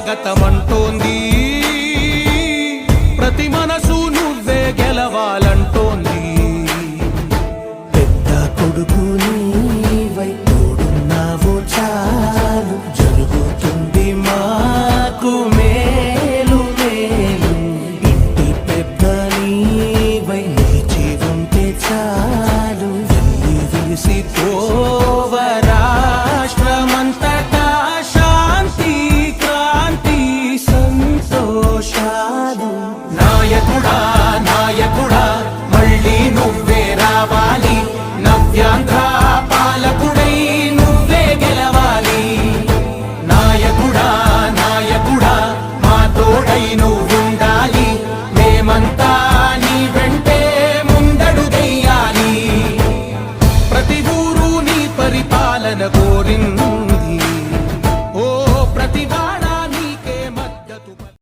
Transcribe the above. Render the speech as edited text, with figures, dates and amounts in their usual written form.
స్వాగతమంటోంది. ప్రతి మనసు నువ్వే గెలవాలంటోంది. పెద్ద కొడుకు నీవై తోడున్నావు చాలు, జరుగుతుంది మాకు మేలు మేలు. ఇంటి పెద్ద నీవై నిలిచి ఉంటే చాలు, వెళ్ళి విసిపోవ రాష్ట్రమంతటా శాంతి క్రాంతి సంతోషాలు. నాయకుడా నాయకుడా మళ్ళీ నువ్వే రావాలి, నవ్యాంధ్ర పాలకుడై నువ్వే గెలవాలి. నాయకుడా నాయకుడా మా తోడై నువ్వుండాలి, మేమంతా నీ వెంటే ముందడుగెయ్యాలి. ప్రతి ఊరు నీ పరిపాలన కోరింది.